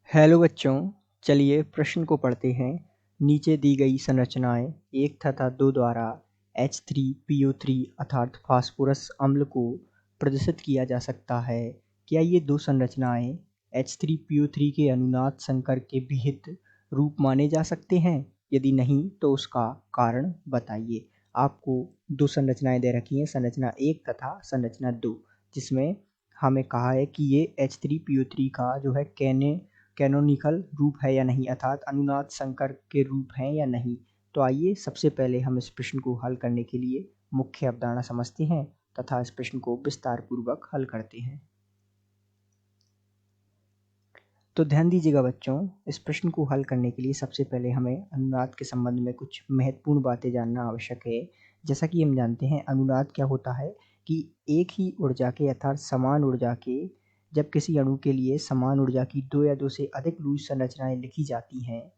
Hello बच्चों, चलिए प्रश्न को पढ़ते हैं। नीचे दी गई संरचनाएं 1 तथा 2 द्वारा H3PO3 अर्थात फास्फोरस अम्ल को प्रदर्शित किया जा सकता है। क्या ये दो संरचनाएं H3PO3 के अनुनाद संकर के विहित रूप माने जा सकते हैं? यदि नहीं तो उसका कारण बताइए। आपको दो संरचनाएं दे रखी हैं, संरचना 1 तथा संरचना 2, जिसमें हमें कहा है कि ये H3PO3 का जो है कैनोनिकल रूप है या नहीं, अर्थात अनुनाद संकर के रूप हैं या नहीं। तो आइए सबसे पहले हम इस प्रश्न को हल करने के लिए मुख्य अवधारणा समझते हैं तथा इस प्रश्न को विस्तार पूर्वक हल करते हैं। तो ध्यान दीजिएगा बच्चों, इस प्रश्न को हल करने के लिए सबसे पहले हमें अनुनाद के संबंध में कुछ महत्वपूर्ण बातें जानना आवश्यक है। जैसा कि हम जानते हैं, अनुनाद क्या होता है कि एक ही ऊर्जा के अर्थात समान ऊर्जा के जब किसी अणु के लिए समान ऊर्जा की दो या दो से अधिक लुईस संरचनाएं लिखी जाती हैं,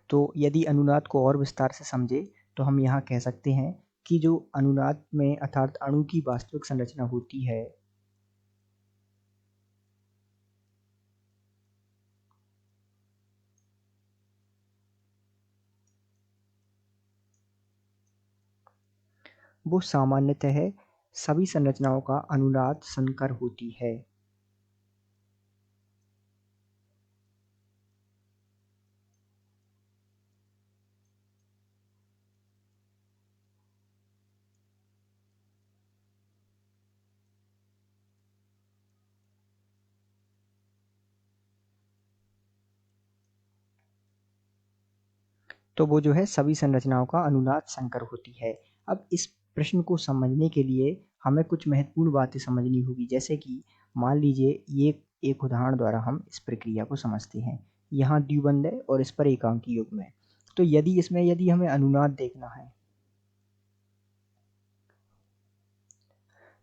तो यदि अनुनाद को और विस्तार से समझे तो हम यहाँ कह सकते हैं कि जो अनुनाद में अर्थात अणु की वास्तविक संरचना होती है, वो सामान्यतः सभी संरचनाओं का अनुनाद संकर होती है। तो वो जो है सभी संरचनाओं का अनुनाद संकर होती है। अब इस प्रश्न को समझने के लिए हमें कुछ महत्वपूर्ण बातें समझनी होगी, जैसे कि मान लीजिए ये एक उदाहरण द्वारा हम इस प्रक्रिया को समझते हैं। यहाँ द्विबंध है और इस पर एकांकी युग्म है। तो यदि हमें अनुनाद देखना है,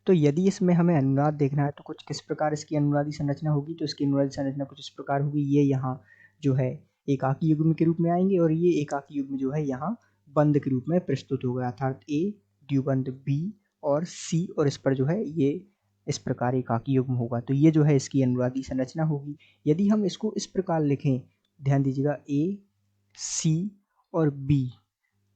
तो यदि इसमें हमें अनुनाद देखना है तो कुछ किस प्रकार इसकी अनुनादी संरचना होगी। तो इसकी अनुनादी संरचना कुछ इस प्रकार होगी। ये यहाँ जो है एकाकी युग्म के रूप में आएंगे और ये एकाकी युग्म जो है यहाँ बंध के रूप में प्रस्तुत होगा, अर्थात ए द्विबंध बी और सी, और इस पर जो है ये इस प्रकार एकाकी युग्म होगा। तो ये जो है इसकी अनुनादी संरचना होगी। यदि हम इसको इस प्रकार लिखें, ध्यान दीजिएगा, ए सी और बी,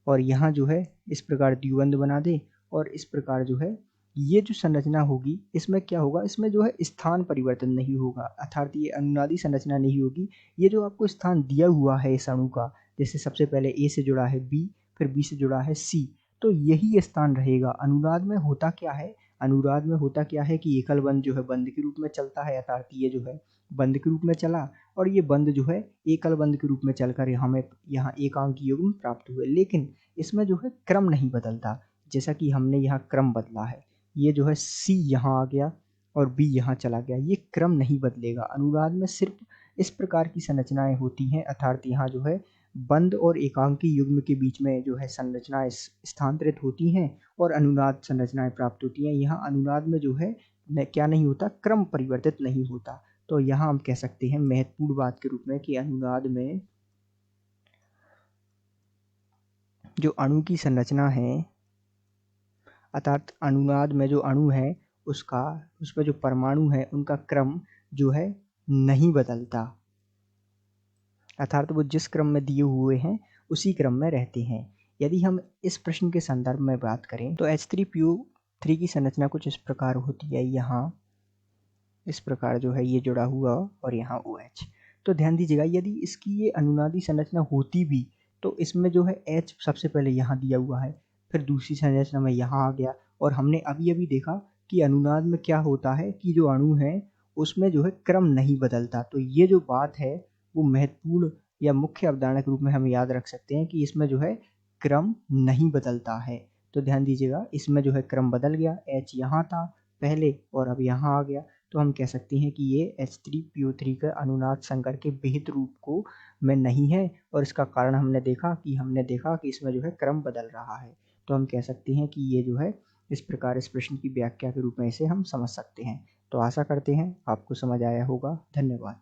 और यहाँ जो है इस प्रकार द्विबंध बना दे, और इस प्रकार जो है ये जो संरचना होगी, इसमें क्या होगा, इसमें जो है स्थान परिवर्तन नहीं होगा, अर्थात ये अनुनादी संरचना नहीं होगी। ये जो आपको स्थान दिया हुआ है इस अणु का, जैसे सबसे पहले ए से जुड़ा है बी, फिर बी से जुड़ा है सी, तो यही स्थान रहेगा। अनुनाद में होता क्या है, अनुनाद में होता क्या है कि एकल बंध जो है बंध के रूप में चलता है, अर्थात ये जो है बंध के रूप में चला, और ये बंध जो है एकल बंध के रूप में चलकर हमें यहाँ एकांकी युग्म प्राप्त हुए। लेकिन इसमें जो है क्रम नहीं बदलता, जैसा कि हमने यहाँ क्रम बदला है। ये जो है सी यहाँ आ गया और बी यहाँ चला गया, ये क्रम नहीं बदलेगा। अनुनाद में सिर्फ इस प्रकार की संरचनाएं होती हैं, अर्थात यहाँ जो है बंध और एकांकी युग्म के बीच में जो है संरचनाएं स्थानांतरित होती हैं और अनुनाद संरचनाएं प्राप्त होती हैं। यहाँ अनुनाद में जो है क्या नहीं होता, क्रम परिवर्तित नहीं होता। तो यहाँ हम कह सकते हैं महत्वपूर्ण बात के रूप में कि अनुनाद में जो अणु की संरचना है, अर्थात अनुनाद में जो अणु है उसमें जो परमाणु है उनका क्रम जो है नहीं बदलता, अर्थात वो जिस क्रम में दिए हुए हैं उसी क्रम में रहते हैं। यदि हम इस प्रश्न के संदर्भ में बात करें तो H3PO3 की संरचना कुछ इस प्रकार होती है। यहाँ इस प्रकार जो है ये जुड़ा हुआ और यहाँ OH। तो ध्यान दीजिएगा, यदि इसकी ये अनुनादी संरचना होती भी तो इसमें जो है H सबसे पहले यहाँ दिया हुआ है, फिर दूसरी संरचना में यहाँ आ गया, और हमने अभी अभी देखा कि अनुनाद में क्या होता है कि जो अणु है उसमें जो है क्रम नहीं बदलता। तो ये जो बात है वो महत्वपूर्ण या मुख्य अवधारणा के रूप में हम याद रख सकते हैं कि इसमें जो है क्रम नहीं बदलता है। तो ध्यान दीजिएगा, इसमें जो है क्रम बदल गया, H यहाँ था पहले और अब यहाँ आ गया, तो हम कह सकते हैं कि ये H3PO3 का अनुनाद संकर के विहित रूप को में नहीं है, और इसका कारण हमने देखा कि इसमें जो है क्रम बदल रहा है। तो हम कह सकते हैं कि ये जो है इस प्रकार इस प्रश्न की व्याख्या के रूप में इसे हम समझ सकते हैं। तो आशा करते हैं आपको समझ आया होगा। धन्यवाद।